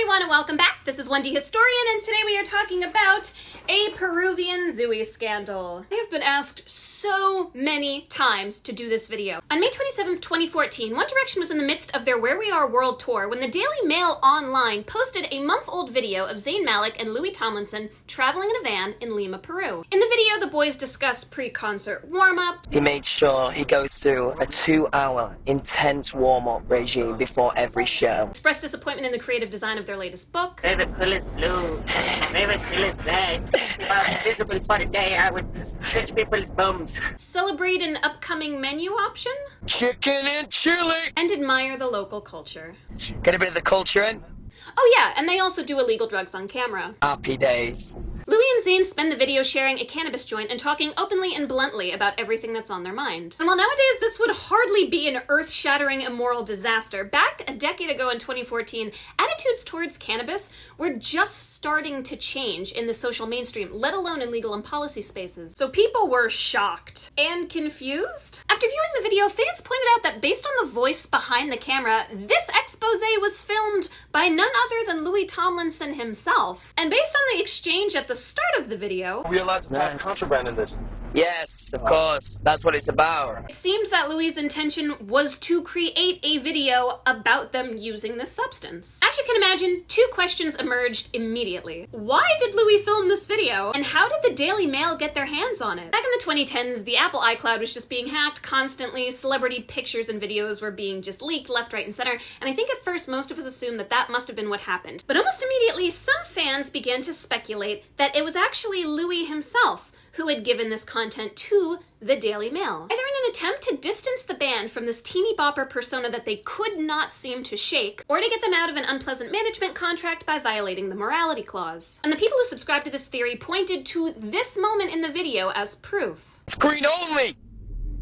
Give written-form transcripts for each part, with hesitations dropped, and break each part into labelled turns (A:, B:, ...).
A: everyone and welcome back. This is 1D Historian and today we are talking about a Peruvian Zouis scandal. I have been asked so many times to do this video. On May 27th, 2014, One Direction was in the midst of their Where We Are World Tour when the Daily Mail Online posted a month-old video of Zayn and Louis Tomlinson traveling in a van in Lima, Peru. In the video, the boys discuss pre-concert warm-up.
B: He made sure he goes through a 2-hour intense warm-up regime before every show.
A: Expressed disappointment in the creative design of their latest book.
C: Favorite color is blue. Favorite color is red. If I was visible for a day, I would touch people's bums.
A: Celebrate an upcoming menu option.
B: Chicken and chili!
A: And admire the local culture.
B: Get a bit of the culture in.
A: Oh yeah, and they also do illegal drugs on camera.
B: Happy days.
A: Louis and Zayn spend the video sharing a cannabis joint and talking openly and bluntly about everything that's on their mind. And while nowadays this would hardly be an earth-shattering immoral disaster, back a decade ago in 2014, attitudes towards cannabis were just starting to change in the social mainstream, let alone in legal and policy spaces. So people were shocked and confused. After viewing the video, fans pointed out that based on the voice behind the camera, this expose was filmed by none other than Louis Tomlinson himself. And based on the exchange at the start of the video,
D: Are we allowed to talk contraband in this?
B: Yes, of course. That's what it's about.
A: it seemed that Louis' intention was to create a video about them using this substance. As you can imagine, two questions emerged immediately. Why did Louis film this video? And how did the Daily Mail get their hands on it? Back in the 2010s, the Apple iCloud was just being hacked constantly, celebrity pictures and videos were being just leaked left, right, and center, and I think at first most of us assumed that that must have been what happened. But almost immediately, some fans began to speculate that it was actually Louis himself who had given this content to the Daily Mail, either in an attempt to distance the band from this teeny bopper persona that they could not seem to shake, or to get them out of an unpleasant management contract by violating the morality clause. And the people who subscribed to this theory pointed to this moment in the video as proof.
B: Screen only!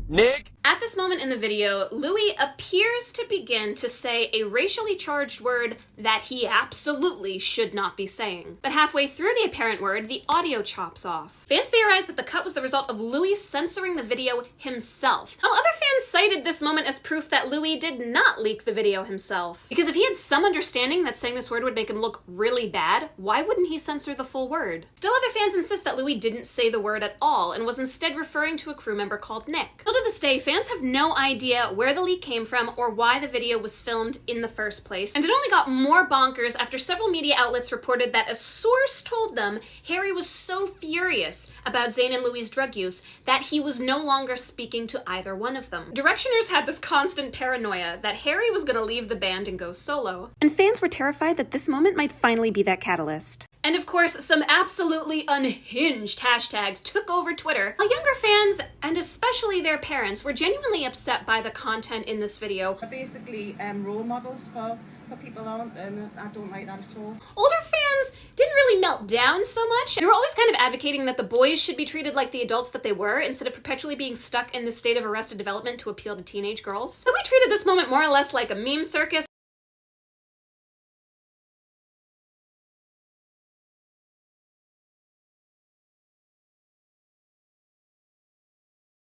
B: Nick?
A: At this moment in the video, Louis appears to begin to say a racially charged word that he absolutely should not be saying. But halfway through the apparent word, the audio chops off. Fans theorized that the cut was the result of Louis censoring the video himself. While other fans cited this moment as proof that Louis did not leak the video himself. Because if he had some understanding that saying this word would make him look really bad, why wouldn't he censor the full word? Still, other fans insist that Louis didn't say the word at all and was instead referring to a crew member called Nick. Still to this day, fans have no idea where the leak came from or why the video was filmed in the first place, and it only got more bonkers after several media outlets reported that a source told them Harry was so furious about Zayn and Louis' drug use that he was no longer speaking to either one of them. Directioners had this constant paranoia that Harry was gonna leave the band and go solo. And fans were terrified that this moment might finally be that catalyst. And of course, some absolutely unhinged hashtags took over Twitter, while younger fans, and especially their parents, were genuinely upset by the content in this video.
E: Basically role models for people aren't, and I don't like that at all.
A: Older fans didn't really melt down so much. They were always kind of advocating that the boys should be treated like the adults that they were, instead of perpetually being stuck in this state of arrested development to appeal to teenage girls. So we treated this moment more or less like a meme circus.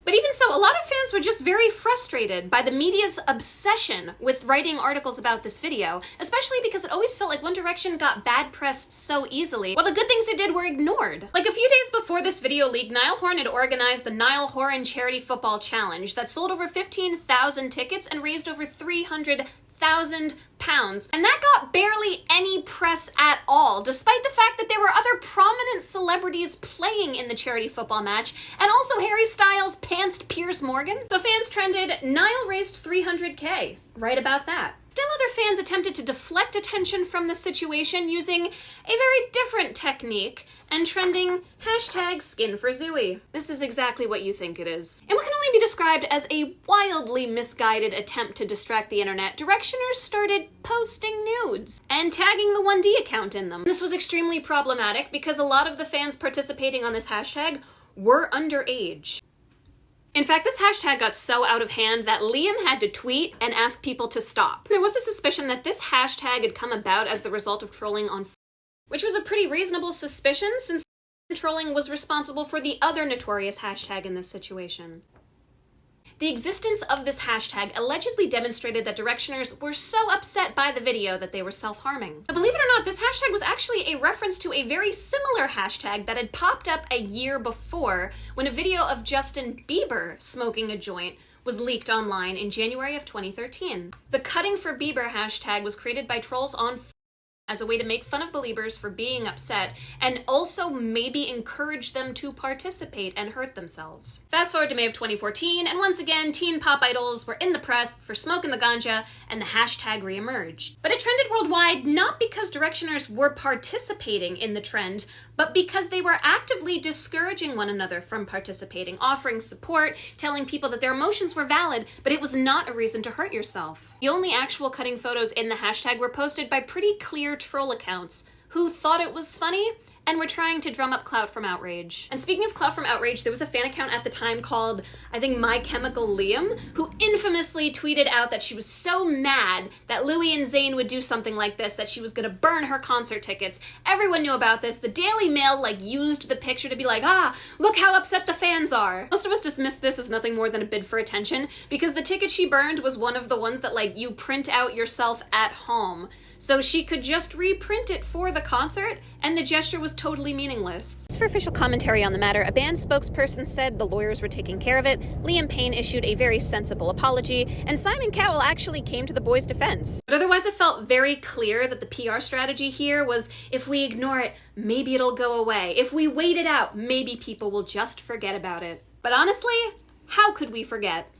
A: But even so, a lot of fans were just very frustrated by the media's obsession with writing articles about this video, especially because it always felt like One Direction got bad press so easily, while the good things they did were ignored. Like a few days before this video leaked, Niall Horan had organized the Niall Horan Charity Football Challenge that sold over 15,000 tickets and raised over £300,000. And that got barely any press at all, despite the fact that there were other prominent celebrities playing in the charity football match, and also Harry Styles pantsed Piers Morgan. So fans trended, Niall raised 300K. Right about that. Still, other fans attempted to deflect attention from the situation using a very different technique and trending #SkinForZouis. This is exactly what you think it is. In what can only be described as a wildly misguided attempt to distract the internet, Directioners started posting nudes and tagging the 1D account in them. This was extremely problematic because a lot of the fans participating on this hashtag were underage. In fact, this hashtag got so out of hand that Liam had to tweet and ask people to stop. There was a suspicion that this hashtag had come about as the result of trolling on, which was a pretty reasonable suspicion since trolling was responsible for the other notorious hashtag in this situation. the existence of this hashtag allegedly demonstrated that Directioners were so upset by the video that they were self-harming. But believe it or not, this hashtag was actually a reference to a very similar hashtag that had popped up a year before when a video of Justin Bieber smoking a joint was leaked online in January of 2013. The Cutting for Bieber hashtag was created by trolls on as a way to make fun of believers for being upset and also maybe encourage them to participate and hurt themselves. Fast forward to May of 2014, and once again, teen pop idols were in the press for smoking the ganja, and the hashtag reemerged. But it trended worldwide not because Directioners were participating in the trend, but because they were actively discouraging one another from participating, offering support, telling people that their emotions were valid, but it was not a reason to hurt yourself. The only actual cutting photos in the hashtag were posted by pretty clear troll accounts who thought it was funny and were trying to drum up clout from outrage. And speaking of clout from outrage, there was a fan account at the time called, I think, My Chemical Liam, who infamously tweeted out that she was so mad that Louis and Zayn would do something like this, that she was gonna burn her concert tickets. Everyone knew about this. The Daily Mail, used the picture to be like, look how upset the fans are. Most of us dismissed this as nothing more than a bid for attention, because the ticket she burned was one of the ones that, you print out yourself at home. So she could just reprint it for the concert, and the gesture was totally meaningless. As for official commentary on the matter, a band spokesperson said the lawyers were taking care of it, Liam Payne issued a very sensible apology, and Simon Cowell actually came to the boys' defense. But otherwise it felt very clear that the PR strategy here was, if we ignore it, maybe it'll go away. If we wait it out, maybe people will just forget about it. But honestly, how could we forget?